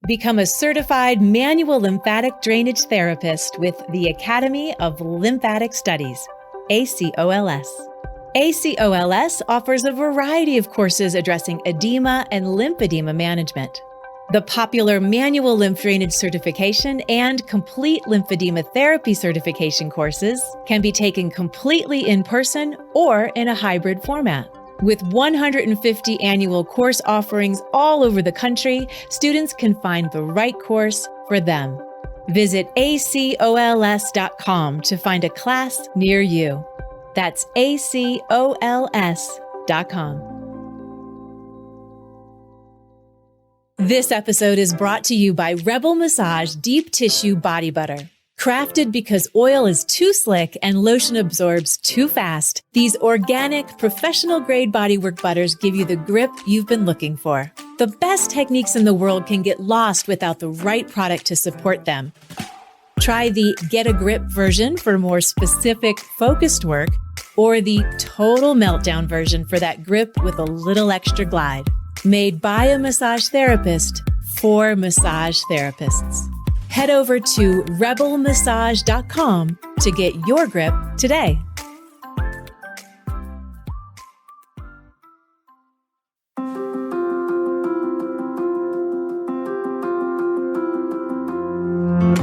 Become a certified manual lymphatic drainage therapist with the Academy of Lymphatic Studies, ACOLS. ACOLS offers a variety of courses addressing edema and lymphedema management. The popular manual lymph drainage certification and complete lymphedema therapy certification courses can be taken completely in person or in a hybrid format. With 150 annual course offerings all over the country, students can find the right course for them. Visit acols.com to find a class near you. That's acols.com. This episode is brought to you by Rebel Massage Deep Tissue Body Butter. Crafted because oil is too slick and lotion absorbs too fast, these organic, professional-grade bodywork butters give you the grip you've been looking for. The best techniques in the world can get lost without the right product to support them. Try the Get a Grip version for more specific, focused work, or the Total Meltdown version for that grip with a little extra glide. Made by a massage therapist for massage therapists. Head over to rebelmassage.com to get your grip today.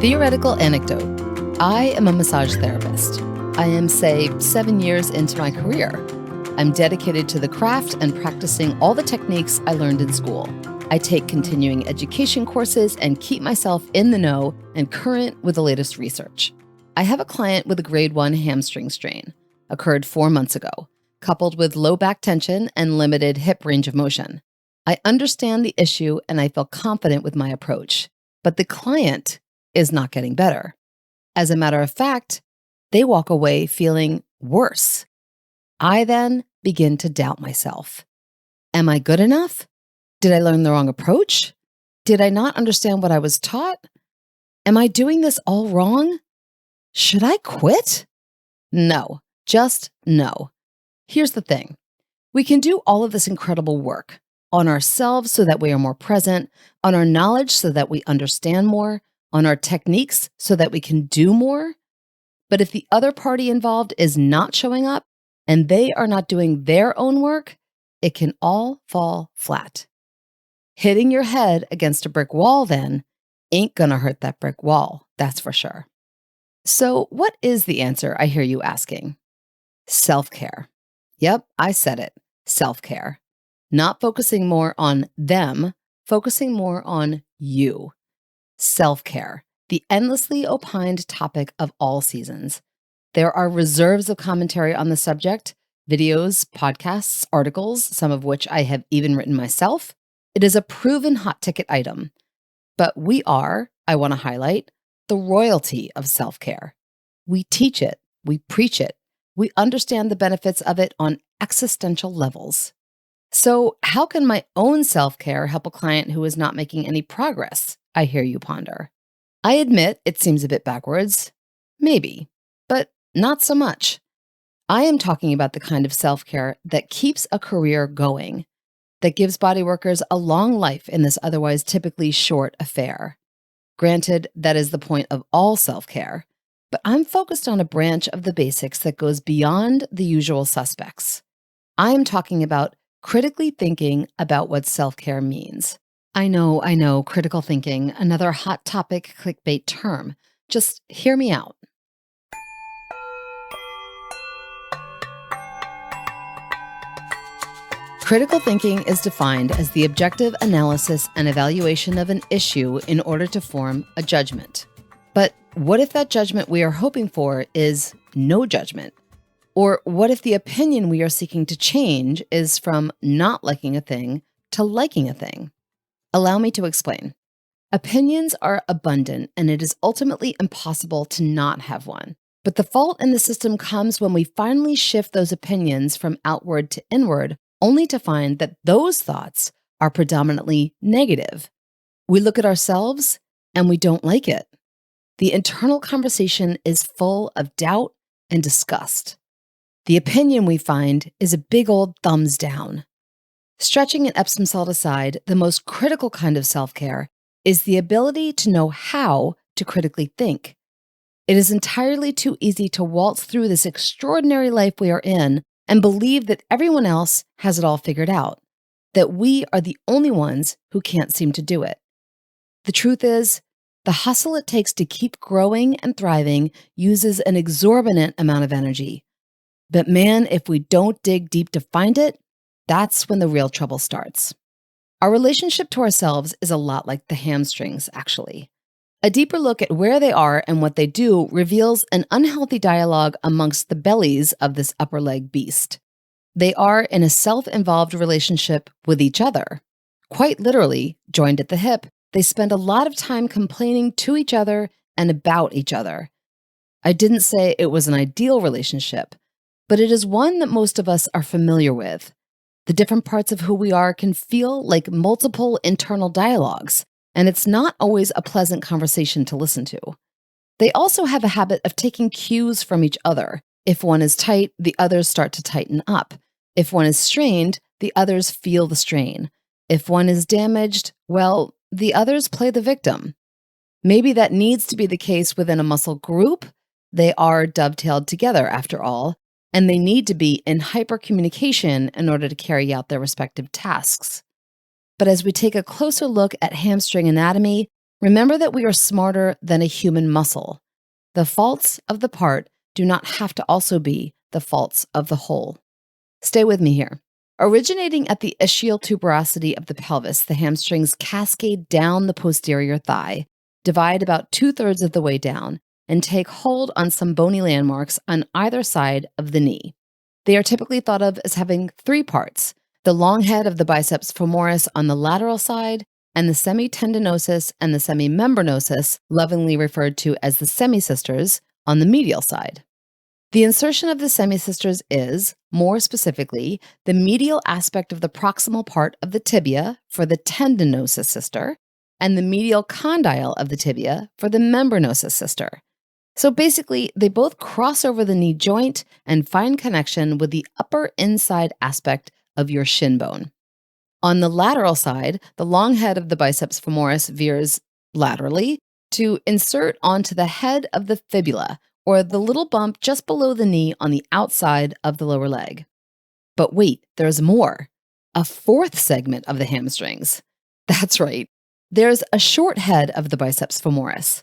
Theoretical anecdote. I am a massage therapist. I am, say, 7 years into my career. I'm dedicated to the craft and practicing all the techniques I learned in school. I take continuing education courses and keep myself in the know and current with the latest research. I have a client with a grade 1 hamstring strain, occurred 4 months ago, coupled with low back tension and limited hip range of motion. I understand the issue and I feel confident with my approach, but the client is not getting better. As a matter of fact, they walk away feeling worse. I then begin to doubt myself. Am I good enough? Did I learn the wrong approach? Did I not understand what I was taught? Am I doing this all wrong? Should I quit? No, just no. Here's the thing. We can do all of this incredible work on ourselves so that we are more present, on our knowledge so that we understand more, on our techniques so that we can do more. But if the other party involved is not showing up and they are not doing their own work, it can all fall flat. Hitting your head against a brick wall then ain't gonna hurt that brick wall, that's for sure. So what is the answer, I hear you asking? Self-care. Yep, I said it, self-care. Not focusing more on them, focusing more on you. Self-care, the endlessly opined topic of all seasons. There are reserves of commentary on the subject, videos, podcasts, articles, some of which I have even written myself. It is a proven hot ticket item, but we are, I want to highlight, the royalty of self-care. We teach it, we preach it, we understand the benefits of it on existential levels. So how can my own self-care help a client who is not making any progress? I hear you ponder. I admit it seems a bit backwards, maybe, but not so much. I am talking about the kind of self-care that keeps a career going, that gives bodyworkers a long life in this otherwise typically short affair. Granted, that is the point of all self-care, but I'm focused on a branch of the basics that goes beyond the usual suspects. I'm talking about critically thinking about what self-care means. I know, critical thinking, another hot topic clickbait term. Just hear me out. Critical thinking is defined as the objective analysis and evaluation of an issue in order to form a judgment. But what if that judgment we are hoping for is no judgment? Or what if the opinion we are seeking to change is from not liking a thing to liking a thing? Allow me to explain. Opinions are abundant, and it is ultimately impossible to not have one. But the fault in the system comes when we finally shift those opinions from outward to inward, only to find that those thoughts are predominantly negative. We look at ourselves and we don't like it. The internal conversation is full of doubt and disgust. The opinion we find is a big old thumbs down. Stretching an Epsom salt aside, the most critical kind of self-care is the ability to know how to critically think. It is entirely too easy to waltz through this extraordinary life we are in and believe that everyone else has it all figured out, that we are the only ones who can't seem to do it. The truth is, the hustle it takes to keep growing and thriving uses an exorbitant amount of energy. But man, if we don't dig deep to find it, that's when the real trouble starts. Our relationship to ourselves is a lot like the hamstrings, actually. A deeper look at where they are and what they do reveals an unhealthy dialogue amongst the bellies of this upper leg beast. They are in a self-involved relationship with each other. Quite literally, joined at the hip, they spend a lot of time complaining to each other and about each other. I didn't say it was an ideal relationship, but it is one that most of us are familiar with. The different parts of who we are can feel like multiple internal dialogues, and it's not always a pleasant conversation to listen to. They also have a habit of taking cues from each other. If one is tight, the others start to tighten up. If one is strained, the others feel the strain. If one is damaged, well, the others play the victim. Maybe that needs to be the case within a muscle group. They are dovetailed together, after all, and they need to be in hypercommunication in order to carry out their respective tasks. But as we take a closer look at hamstring anatomy, remember that we are smarter than a human muscle. The faults of the part do not have to also be the faults of the whole. Stay with me here. Originating at the ischial tuberosity of the pelvis, the hamstrings cascade down the posterior thigh, divide about 2/3 of the way down, and take hold on some bony landmarks on either side of the knee. They are typically thought of as having 3 parts: the long head of the biceps femoris on the lateral side, and the semitendinosus and the semimembranosus, lovingly referred to as the semisisters, on the medial side. The insertion of the semisisters is, more specifically, the medial aspect of the proximal part of the tibia for the tendinosus sister, and the medial condyle of the tibia for the membranosus sister. So basically, they both cross over the knee joint and find connection with the upper inside aspect of your shin bone. On the lateral side, the long head of the biceps femoris veers laterally to insert onto the head of the fibula, or the little bump just below the knee on the outside of the lower leg. But wait, there's more. A 4th segment of the hamstrings. That's right. There's a short head of the biceps femoris.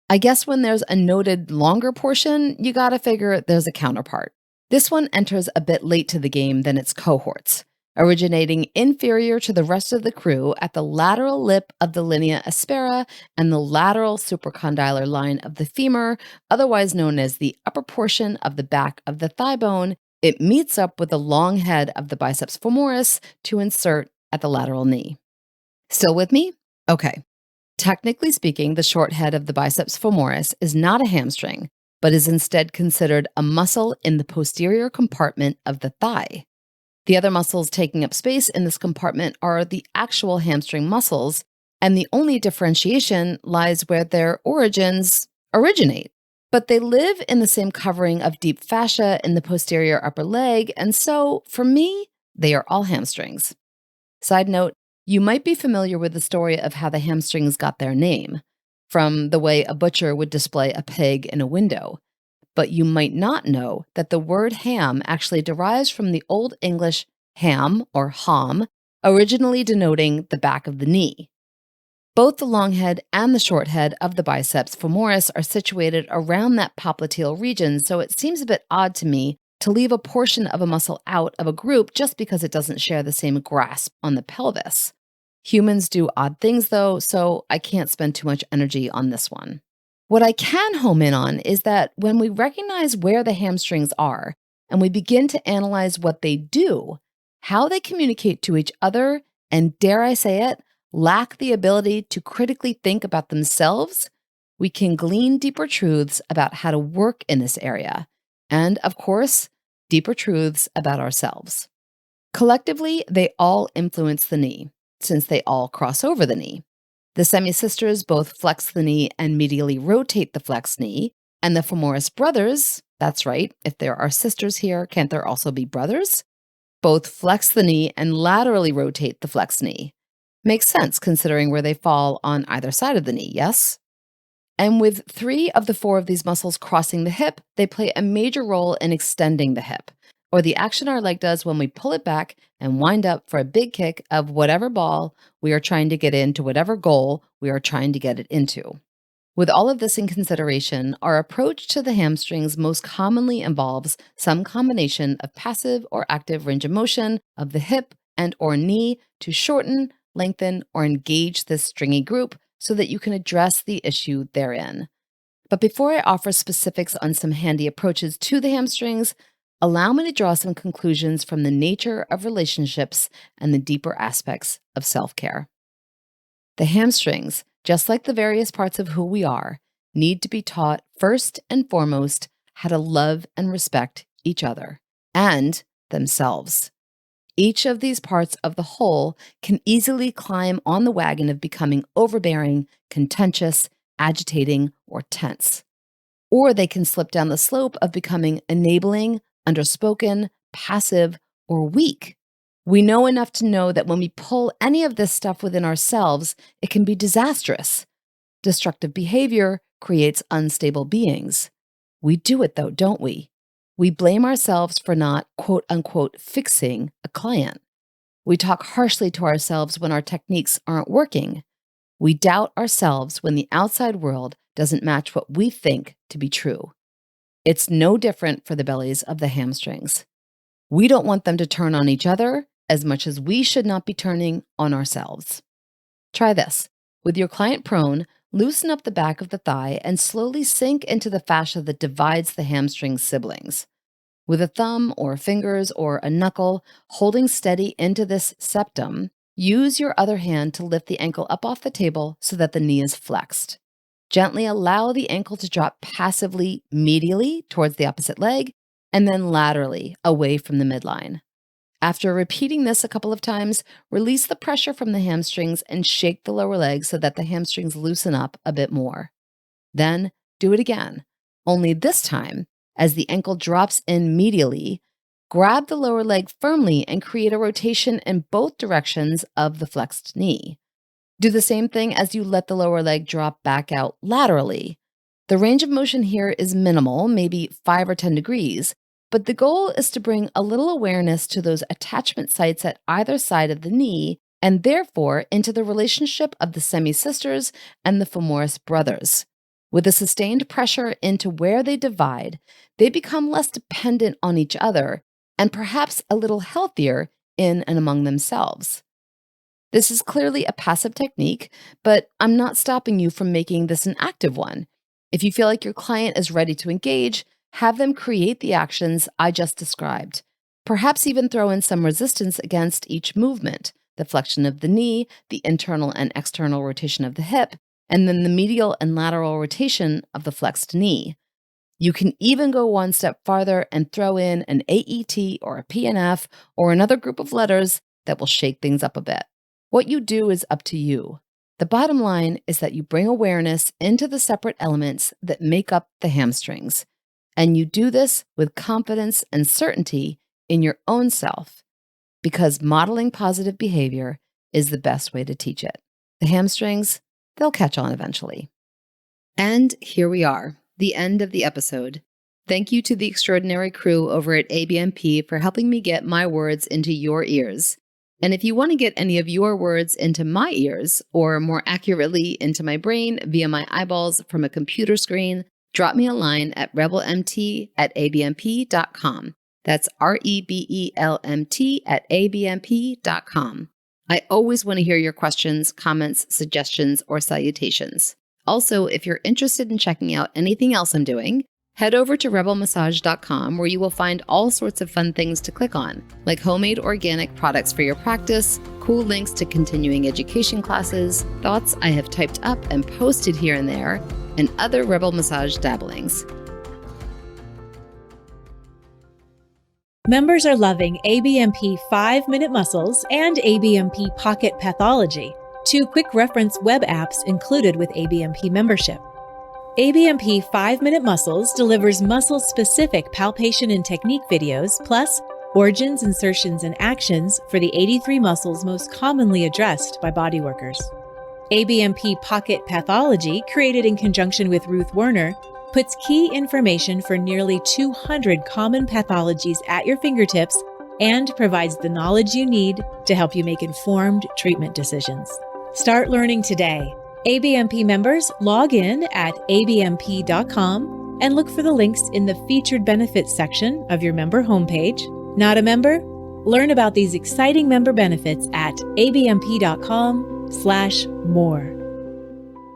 I guess when there's a noted longer portion, you gotta figure there's a counterpart. This one enters a bit late to the game than its cohorts, originating inferior to the rest of the crew at the lateral lip of the linea aspera and the lateral supracondylar line of the femur, otherwise known as the upper portion of the back of the thigh bone. It meets up with the long head of the biceps femoris to insert at the lateral knee. Still with me? Okay. Technically speaking, the short head of the biceps femoris is not a hamstring, but is instead considered a muscle in the posterior compartment of the thigh. The other muscles taking up space in this compartment are the actual hamstring muscles, and the only differentiation lies where their origins originate. But they live in the same covering of deep fascia in the posterior upper leg, and so, for me, they are all hamstrings. Side note, you might be familiar with the story of how the hamstrings got their name, from the way a butcher would display a pig in a window. But you might not know that the word ham actually derives from the Old English ham or ham, originally denoting the back of the knee. Both the long head and the short head of the biceps femoris are situated around that popliteal region, so it seems a bit odd to me to leave a portion of a muscle out of a group just because it doesn't share the same grasp on the pelvis. Humans do odd things though, so I can't spend too much energy on this one. What I can home in on is that when we recognize where the hamstrings are and we begin to analyze what they do, how they communicate to each other, and dare I say it, lack the ability to critically think about themselves, we can glean deeper truths about how to work in this area. And of course, deeper truths about ourselves. Collectively, they all influence the knee, since they all cross over the knee. The semisisters both flex the knee and medially rotate the flexed knee, and the femoris brothers, that's right, if there are sisters here, can't there also be brothers? Both flex the knee and laterally rotate the flexed knee. Makes sense considering where they fall on either side of the knee, yes? And with 3 of the 4 of these muscles crossing the hip, they play a major role in extending the hip, or the action our leg does when we pull it back and wind up for a big kick of whatever ball we are trying to get into, whatever goal we are trying to get it into. With all of this in consideration, our approach to the hamstrings most commonly involves some combination of passive or active range of motion of the hip and or knee to shorten, lengthen, or engage this stringy group so that you can address the issue therein. But before I offer specifics on some handy approaches to the hamstrings, allow me to draw some conclusions from the nature of relationships and the deeper aspects of self-care. The hamstrings, just like the various parts of who we are, need to be taught first and foremost how to love and respect each other and themselves. Each of these parts of the whole can easily climb on the wagon of becoming overbearing, contentious, agitating, or tense. Or they can slip down the slope of becoming enabling, underspoken, passive, or weak. We know enough to know that when we pull any of this stuff within ourselves, it can be disastrous. Destructive behavior creates unstable beings. We do it though, don't we? We blame ourselves for not, quote unquote, fixing a client. We talk harshly to ourselves when our techniques aren't working. We doubt ourselves when the outside world doesn't match what we think to be true. It's no different for the bellies of the hamstrings. We don't want them to turn on each other as much as we should not be turning on ourselves. Try this. With your client prone, loosen up the back of the thigh and slowly sink into the fascia that divides the hamstring siblings. With a thumb or fingers or a knuckle holding steady into this septum, use your other hand to lift the ankle up off the table so that the knee is flexed. Gently allow the ankle to drop passively medially towards the opposite leg and then laterally away from the midline. After repeating this a couple of times, release the pressure from the hamstrings and shake the lower leg so that the hamstrings loosen up a bit more. Then do it again, only this time, as the ankle drops in medially, grab the lower leg firmly and create a rotation in both directions of the flexed knee. Do the same thing as you let the lower leg drop back out laterally. The range of motion here is minimal, maybe 5 or 10 degrees, but the goal is to bring a little awareness to those attachment sites at either side of the knee and therefore into the relationship of the semi-sisters and the femoris brothers. With a sustained pressure into where they divide, they become less dependent on each other and perhaps a little healthier in and among themselves. This is clearly a passive technique, but I'm not stopping you from making this an active one. If you feel like your client is ready to engage, have them create the actions I just described. Perhaps even throw in some resistance against each movement, the flexion of the knee, the internal and external rotation of the hip, and then the medial and lateral rotation of the flexed knee. You can even go one step farther and throw in an AET or a PNF or another group of letters that will shake things up a bit. What you do is up to you. The bottom line is that you bring awareness into the separate elements that make up the hamstrings. And you do this with confidence and certainty in your own self, because modeling positive behavior is the best way to teach it. The hamstrings, they'll catch on eventually. And here we are, the end of the episode. Thank you to the extraordinary crew over at ABMP for helping me get my words into your ears. And if you want to get any of your words into my ears, or more accurately into my brain via my eyeballs from a computer screen, drop me a line at rebelmt@abmp.com. That's REBELMT@abmp.com. I always want to hear your questions, comments, suggestions, or salutations. Also, if you're interested in checking out anything else I'm doing, head over to rebelmassage.com where you will find all sorts of fun things to click on, like homemade organic products for your practice, cool links to continuing education classes, thoughts I have typed up and posted here and there, and other Rebel Massage dabblings. Members are loving ABMP 5-Minute Muscles and ABMP Pocket Pathology, 2 quick reference web apps included with ABMP membership. ABMP 5-Minute Muscles delivers muscle-specific palpation and technique videos, plus origins, insertions, and actions for the 83 muscles most commonly addressed by bodyworkers. ABMP Pocket Pathology, created in conjunction with Ruth Werner, puts key information for nearly 200 common pathologies at your fingertips and provides the knowledge you need to help you make informed treatment decisions. Start learning today. ABMP members log in at abmp.com and look for the links in the featured benefits section of your member homepage. Not a member? Learn about these exciting member benefits at abmp.com/more.